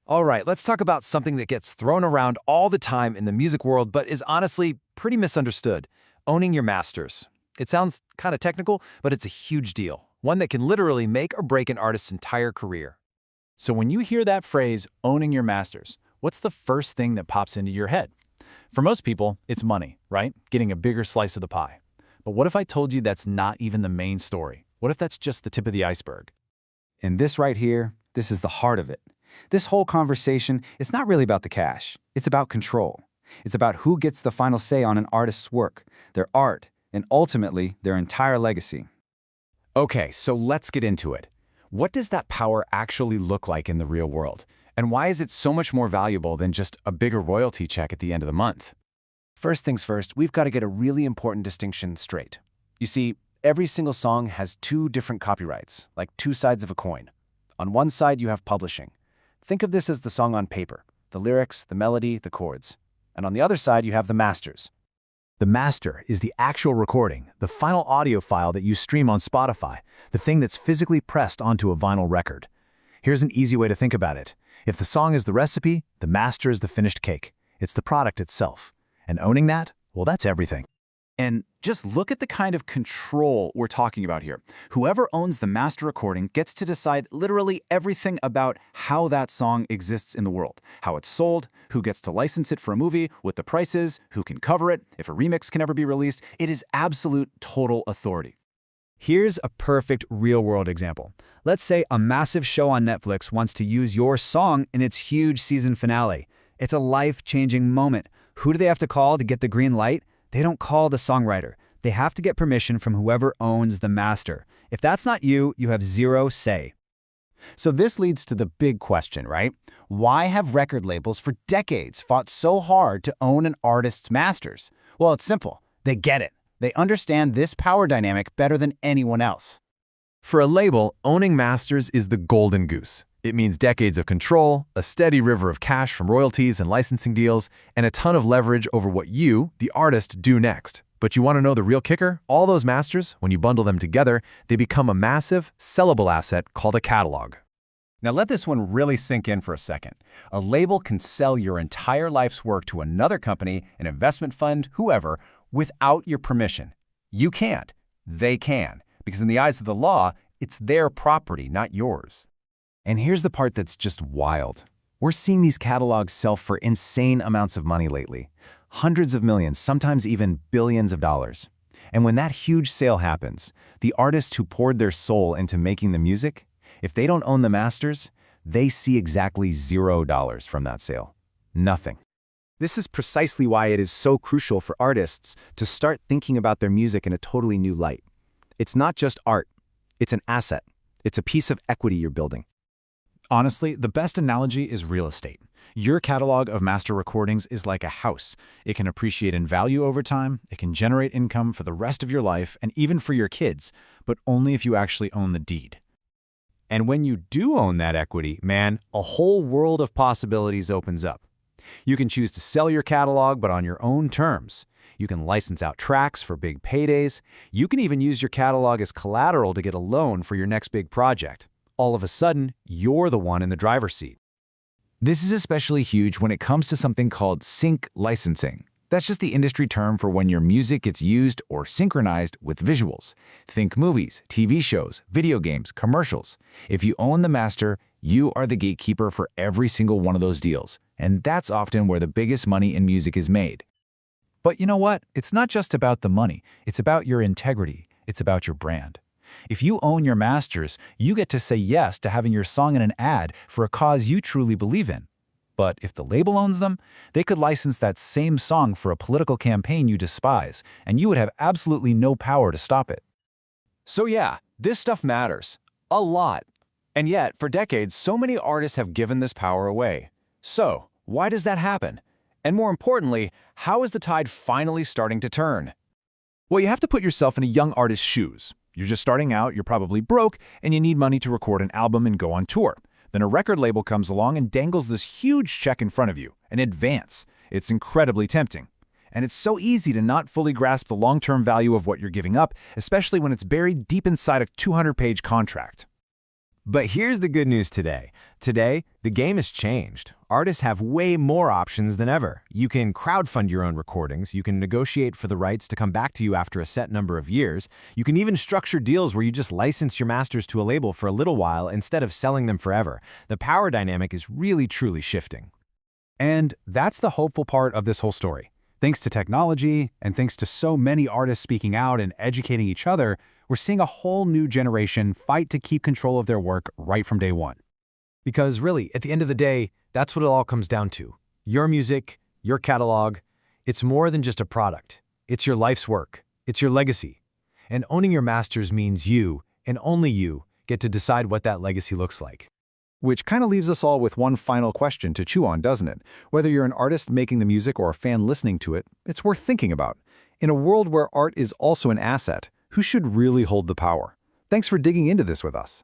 All right, let's talk about something that gets thrown around all the time in the music world, but is honestly pretty misunderstood. Owning your masters. It sounds kind of technical, but it's a huge deal. One that can literally make or break an artist's entire career. So when you hear that phrase, owning your masters, what's the first thing that pops into your head? For most people, it's money, right? Getting a bigger slice of the pie. But what if I told you that's not even the main story? What if that's just the tip of the iceberg? And this right here, this is the heart of it. This whole conversation is not really about the cash. It's about control. It's about who gets the final say on an artist's work, their art, and ultimately their entire legacy. Okay, so let's get into it. What does that power actually look like in the real world? And why is it so much more valuable than just a bigger royalty check at the end of the month? First things first, we've got to get a really important distinction straight. You see, every single song has two different copyrights, like two sides of a coin. On one side, you have publishing. Think of this as the song on paper, the lyrics, the melody, the chords. And on the other side, you have the masters. The master is the actual recording, the final audio file that you stream on Spotify, the thing that's physically pressed onto a vinyl record. Here's an easy way to think about it. If the song is the recipe, the master is the finished cake. It's the product itself. And owning that, well, that's everything. And just look at the kind of control we're talking about here. Whoever owns the master recording gets to decide literally everything about how that song exists in the world, how it's sold, who gets to license it for a movie, what the price is, who can cover it, if a remix can ever be released. It is absolute total authority. Here's a perfect real-world example. Let's say a massive show on Netflix wants to use your song in its huge season finale. It's a life-changing moment. Who do they have to call to get the green light? They don't call the songwriter. They have to get permission from whoever owns the master. If that's not you, you have zero say. So this leads to the big question, right? Why have record labels for decades fought so hard to own an artist's masters? Well, it's simple. They get it. They understand this power dynamic better than anyone else. For a label, owning masters is the golden goose. It means decades of control, a steady river of cash from royalties and licensing deals, and a ton of leverage over what you, the artist, do next. But you want to know the real kicker? All those masters, when you bundle them together, they become a massive, sellable asset called a catalog. Now let this one really sink in for a second. A label can sell your entire life's work to another company, an investment fund, whoever, without your permission. You can't. They can. Because in the eyes of the law, it's their property, not yours. And here's the part that's just wild. We're seeing these catalogs sell for insane amounts of money lately. Hundreds of millions, sometimes even billions of dollars. And when that huge sale happens, the artists who poured their soul into making the music, if they don't own the masters, they see exactly $0 from that sale. Nothing. This is precisely why it is so crucial for artists to start thinking about their music in a totally new light. It's not just art. It's an asset. It's a piece of equity you're building. Honestly, the best analogy is real estate. Your catalog of master recordings is like a house. It can appreciate in value over time, it can generate income for the rest of your life and even for your kids, but only if you actually own the deed. And when you do own that equity, man, a whole world of possibilities opens up. You can choose to sell your catalog, but on your own terms. You can license out tracks for big paydays. You can even use your catalog as collateral to get a loan for your next big project. All of a sudden, you're the one in the driver's seat. This is especially huge when it comes to something called sync licensing. That's just the industry term for when your music gets used or synchronized with visuals. Think movies, TV shows, video games, commercials. If you own the master, you are the gatekeeper for every single one of those deals. And that's often where the biggest money in music is made. But you know what? It's not just about the money. It's about your integrity. It's about your brand. If you own your masters, you get to say yes to having your song in an ad for a cause you truly believe in. But if the label owns them, they could license that same song for a political campaign you despise, and you would have absolutely no power to stop it. So yeah, this stuff matters. A lot. And yet, for decades, so many artists have given this power away. So, why does that happen? And more importantly, how is the tide finally starting to turn? Well, you have to put yourself in a young artist's shoes. You're just starting out, you're probably broke, and you need money to record an album and go on tour. Then a record label comes along and dangles this huge check in front of you, an advance. It's incredibly tempting. And it's so easy to not fully grasp the long-term value of what you're giving up, especially when it's buried deep inside a 200-page contract. But here's the good news today. Today, the game has changed. Artists have way more options than ever. You can crowdfund your own recordings, you can negotiate for the rights to come back to you after a set number of years, you can even structure deals where you just license your masters to a label for a little while instead of selling them forever. The power dynamic is really truly shifting. And that's the hopeful part of this whole story. Thanks to technology, and thanks to so many artists speaking out and educating each other, we're seeing a whole new generation fight to keep control of their work right from day one. Because really, at the end of the day, that's what it all comes down to. Your music, your catalog, it's more than just a product. It's your life's work. It's your legacy. And owning your masters means you, and only you, get to decide what that legacy looks like. Which kind of leaves us all with one final question to chew on, doesn't it? Whether you're an artist making the music or a fan listening to it, it's worth thinking about. In a world where art is also an asset, who should really hold the power? Thanks for digging into this with us.